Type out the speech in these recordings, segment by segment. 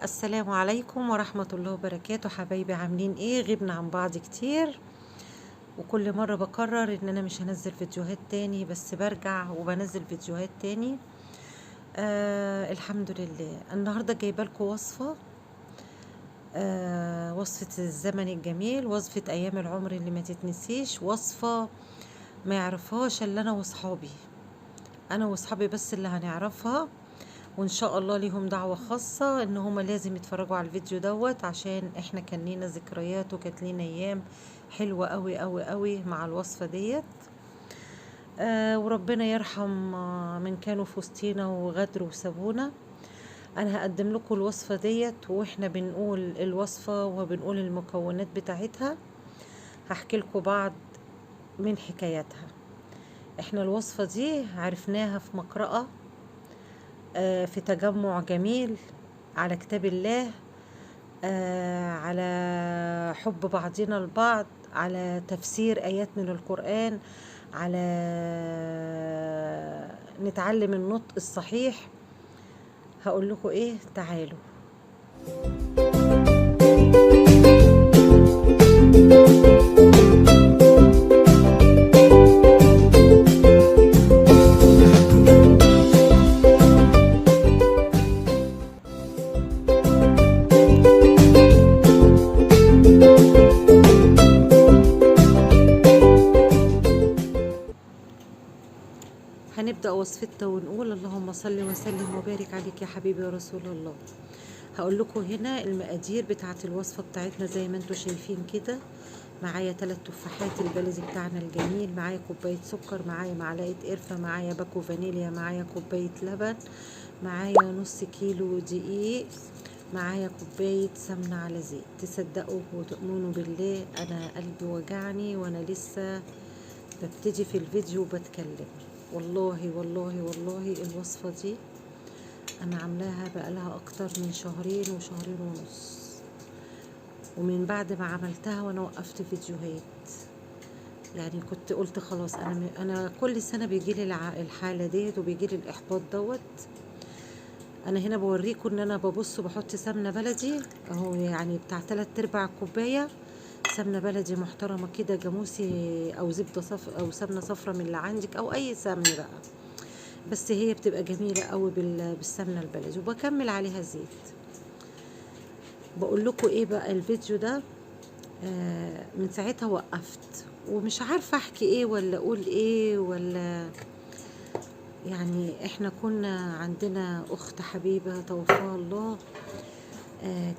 السلام عليكم ورحمة الله وبركاته. حبايبي عاملين ايه؟ غبنا عن بعض كتير، وكل مرة بقرر ان انا مش هنزل فيديوهات تاني، بس برجع وبنزل فيديوهات تاني. الحمد لله. النهاردة جايبه لكم وصفة، وصفة الزمن الجميل، وصفة ايام العمر اللي ما تتنسيش، وصفة ما يعرفهاش الا انا واصحابي بس اللي هنعرفها، وان شاء الله ليهم دعوة خاصة ان هما لازم يتفرجوا على الفيديو دوت، عشان احنا كان لينا ذكريات وكانت لينا ايام حلوة قوي قوي قوي مع الوصفة ديت. وربنا يرحم من كانوا في وسطينا وغدروا وسابونا. انا هقدم لكم الوصفة ديت، واحنا بنقول الوصفة وبنقول المكونات بتاعتها هحكي لكم بعض من حكاياتها. احنا الوصفة دي عرفناها في مقرأة، في تجمع جميل على كتاب الله، على حب بعضنا البعض، على تفسير آيات من القرآن، على نتعلم النطق الصحيح. هقول لكم ايه، تعالوا. هنبدأ وصفتنا ونقول اللهم صل وسلم وبارك عليك يا حبيبي يا رسول الله. هقول لكم هنا المقادير بتاعه الوصفة بتاعتنا زي ما انتم شايفين كده. معايا 3 تفاحات البلدي بتاعنا الجميل، معايا كوباية سكر، معايا معلقة قرفة، معايا باكو فانيليا، معايا كوباية لبن، معايا نص كيلو دقيق، معايا كوباية سمنة على زيت. تصدقوا وتؤمنوا بالله انا قلبي وجعني وانا لسه ببتدي في الفيديو وبتكلم. والله والله والله الوصفة دي انا عاملاها بقالها اكتر من شهرين وشهرين ونص، ومن بعد ما عملتها وانا وقفت فيديوهات. يعني كنت قلت خلاص، انا كل سنة بيجيلي الحالة ديت وبيجيلي الاحباط دوت. انا هنا بوريكم ان انا ببص وبحط سمنة بلدي اهو، يعني بتاع 3/4 كوباية سمنة بلدي محترمة كده، جاموسي او زبدة او سمنة صفرة من اللي عندك، او اي سمن بقى، بس هي بتبقى جميلة قوي بالسمنة البلدي، وبكمل عليها زيت. بقول لكم ايه بقى الفيديو ده، من ساعتها وقفت ومش عارفة احكي ايه ولا اقول ايه ولا. يعني احنا كنا عندنا اخت حبيبة توفاها الله،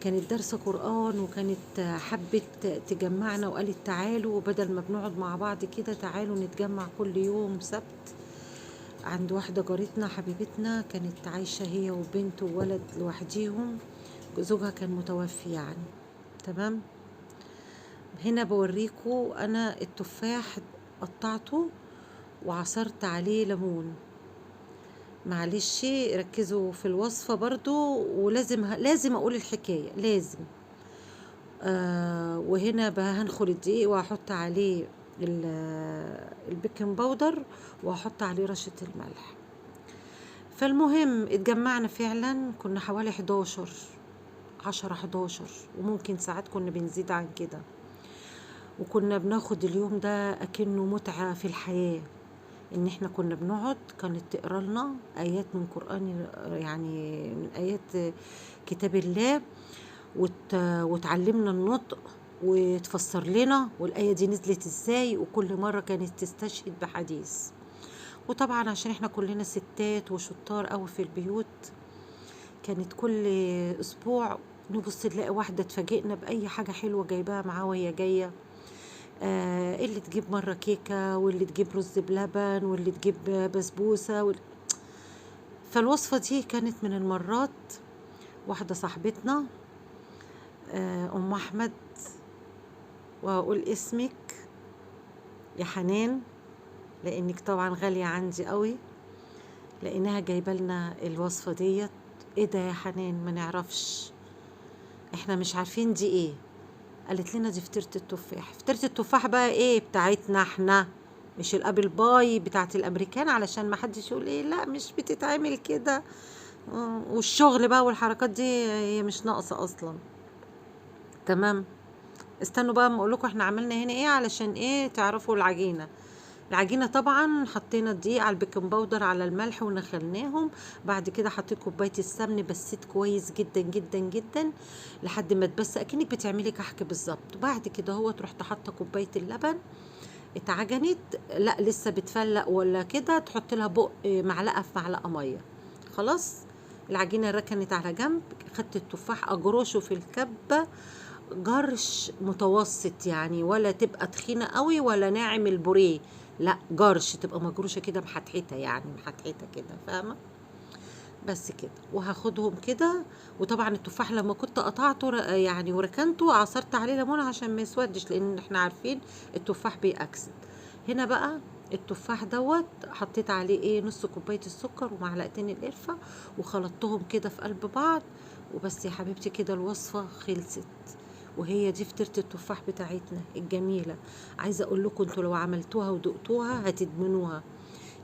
كانت دارسة قرآن، وكانت حبت تجمعنا وقالت تعالوا بدل ما بنقعد مع بعض كده، تعالوا نتجمع كل يوم سبت عند واحدة جارتنا حبيبتنا، كانت عايشة هي وبنت وولد لوحديهم، زوجها كان متوفي يعني. تمام. هنا بوريكم انا التفاح قطعته وعصرت عليه ليمون. معلش ركزوا في الوصفة برضو، لازم اقول الحكاية لازم. وهنا بقى هنخل الدقيق وهحط عليه البيكنج باودر، وهحط عليه رشة الملح. فالمهم اتجمعنا فعلا، كنا حوالي 11 10 11، وممكن ساعات كنا بنزيد عن كده، وكنا بناخد اليوم ده اكنه متعة في الحياة. ان احنا كنا بنقعد، كانت تقرا لنا ايات من قرآن، يعني من ايات كتاب الله، وتعلمنا النطق وتفسر لنا والآية دي نزلت ازاي، وكل مرة كانت تستشهد بحديث. وطبعا عشان احنا كلنا ستات وشطار قوي في البيوت، كانت كل اسبوع نبص نلاقي واحدة تفاجئنا بأي حاجة حلوة جايباها معاه وهي جاية. اللي تجيب مرة كيكة، واللي تجيب رز بلبن، واللي تجيب بسبوسة فالوصفة دي كانت من المرات. واحدة صاحبتنا، أم أحمد، وأقول اسمك يا حنان لأنك طبعا غالية عندي قوي، لأنها جايبة لنا الوصفة ديت. ايه ده يا حنان؟ ما نعرفش، احنا مش عارفين دي ايه. قالت لنا دي فطيرة التفاح. فطيرة التفاح بقى ايه؟ بتاعتنا احنا، مش الابل باي بتاعت الامريكان، علشان ما حدش يقول ايه لا مش بتتعمل كده. والشغل بقى والحركات دي هي مش ناقصة اصلا. تمام. استنوا بقى اما اقول لكم احنا عملنا هنا ايه علشان ايه تعرفوا العجينة. العجينة طبعا حطينا الدقيق على البيكنج باودر على الملح ونخلناهم. بعد كده حطيت كوباية السمن، بسيت كويس جدا جدا جدا لحد ما تبس اكنك بتعملي كحك بالظبط. وبعد كده هو رحت حاطه كوباية اللبن اتعجنت، لا لسه بتفلق ولا كده، تحط لها بق معلقة في معلقة مية. خلاص العجينة ركنت على جنب. خدت التفاح اجرشه في الكبة جرش متوسط يعني، ولا تبقى تخينة قوي ولا ناعم البوريه، لا جرش تبقى مجروشة كده محتحتة يعني محتحتة كده، فاهمة؟ بس كده. وهاخدهم كده. وطبعا التفاح لما كنت قطعته يعني وركنته عصرت عليه ليمون عشان ما يسودش، لان احنا عارفين التفاح بيأكسد. هنا بقى التفاح حطيت عليه ايه نص كوباية السكر ومعلقتين القرفة وخلطتهم كده في قلب بعض. وبس يا حبيبتي كده الوصفة خلصت. وهي دي فطيرة التفاح بتاعتنا الجميلة. عايزة اقول لكم انتوا لو عملتوها ودقتوها هتدمنوها.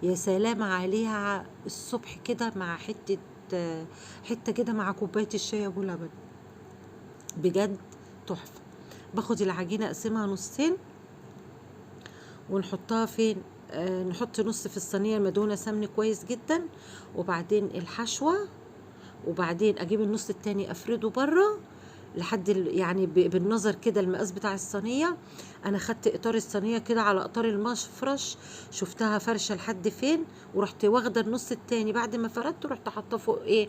يا سلام عليها الصبح كده مع حتة كده مع كوباية الشاي ابو لبن، بجد تحفة. باخد العجينة اقسمها نصين ونحطها فين، نحط نص في الصينية المدهونة سمن كويس جدا، وبعدين الحشوة، وبعدين اجيب النص التاني افرده بره لحد يعني بالنظر كده المقاس بتاع الصينيه. انا خدت اطار الصينيه كده على اطار المفرش، شفتها فرشه لحد فين، ورحت واخده النص التاني بعد ما فردته رحت حاطاه فوق ايه،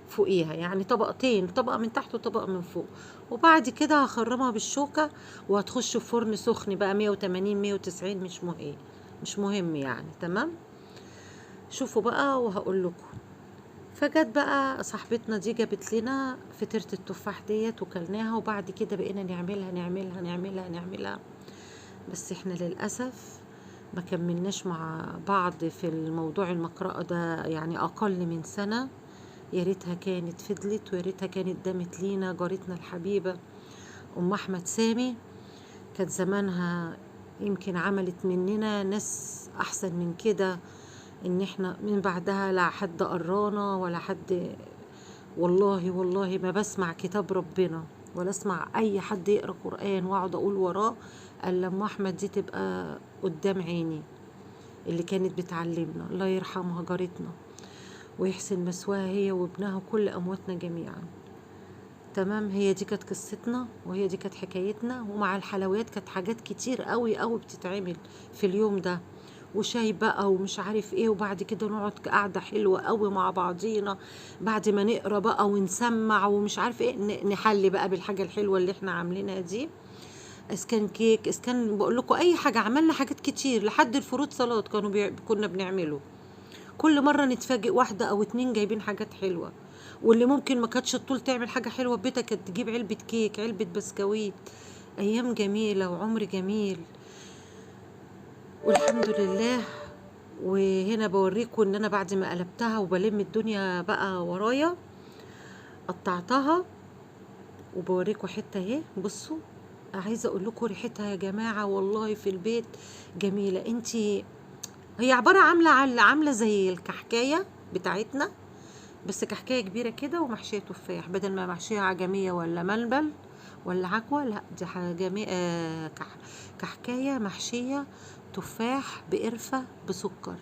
فوقيها يعني طبقتين، طبقه من تحت وطبقه من فوق. وبعد كده هخرمها بالشوكه وهتخش في فرن سخن بقى 180 190 مش مهم يعني. تمام. شوفوا بقى وهقول لكم. فجت بقى صاحبتنا دي جابت لنا فطيرة التفاح ديت وكلناها، وبعد كده بقينا نعملها. بس احنا للأسف ما كملناش مع بعض في الموضوع المقرأة ده يعني أقل من سنة. يا ريتها كانت فضلت ويا ريتها كانت دامت لينا جارتنا الحبيبة أم أحمد سامي. كانت زمانها يمكن عملت مننا ناس أحسن من كده. ان احنا من بعدها لا حد قرانا ولا حد، والله ما بسمع كتاب ربنا ولا اسمع اي حد يقرا قرآن واقعد اقول وراه الا لما احمد دي تبقى قدام عيني، اللي كانت بتعلمنا. الله يرحمها جارتنا ويحسن مثواها هي وابنها وكل امواتنا جميعا. تمام. هي دي كانت قصتنا وهي دي كانت حكايتنا. ومع الحلويات كانت حاجات كتير قوي قوي بتتعمل في اليوم ده، وشاي بقى ومش عارف ايه. وبعد كده نقعد قعدة حلوة قوي مع بعضينا بعد ما نقرا بقى ونسمع ومش عارف ايه، نحلي بقى بالحاجة الحلوة اللي احنا عاملينها دي. اسكان كيك، اسكان بقول لكم اي حاجة، عملنا حاجات كتير لحد الفروت سلطات كنا بنعمله. كل مرة نتفاجئ واحدة او اتنين جايبين حاجات حلوة. واللي ممكن ما كانتش الطول تعمل حاجة حلوة في بيتها كانت تجيب علبة كيك علبة بسكويت. ايام جميلة وعمر جميل والحمد لله. وهنا بوريكم ان انا بعد ما قلبتها وبلم الدنيا بقى ورايا قطعتها وبوريكم حته اهي. بصوا عايزه اقول لكم ريحتها يا جماعه والله في البيت جميله. هي عباره عامله زي الكحكايه بتاعتنا، بس كحكايه كبيره كده ومحشيه تفاح، بدل ما محشيه عجميه ولا ملبل ولا عجوه، لا دي كحكايه محشيه تفاح بقرفه بسكر.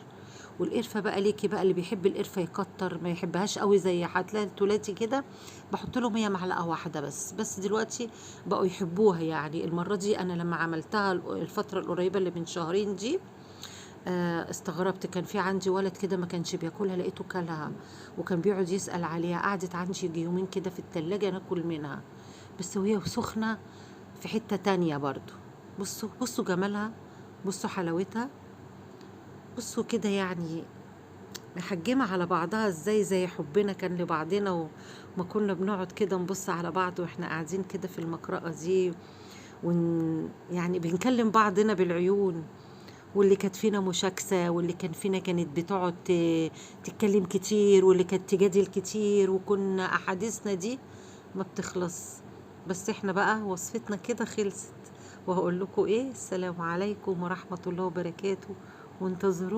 والقرفه بقى ليكي بقى اللي بيحب القرفه يكتر، ما يحبهاش قوي زي هتلاقي التولاتي كده بحط لهم هي معلقه واحده بس دلوقتي بقوا يحبوها. يعني المره دي انا لما عملتها الفتره القريبه اللي من شهرين دي استغربت. كان في عندي ولد كده ما كانش بياكلها، لقيته كلها وكان بيقعد يسأل عليها. قعدت عندي يجي يومين كده في التلاجة ناكل منها، بس وهي سخنة في حتة تانية برضو. بصوا جمالها، بصوا حلاوتها، بصوا كده يعني محجمة على بعضها ازاي، زي حبنا كان لبعضنا وما كنا بنقعد كده نبص على بعض واحنا قاعدين كده في المقرأة دي يعني بنكلم بعضنا بالعيون. واللي كانت فينا مشاكسة واللي كان فينا كانت بتقعد تتكلم كتير واللي كانت تجادل كتير، وكنا أحاديثنا دي ما بتخلص. بس احنا بقى وصفتنا كده خلصت. وهقول لكم ايه، السلام عليكم ورحمة الله وبركاته، وانتظروا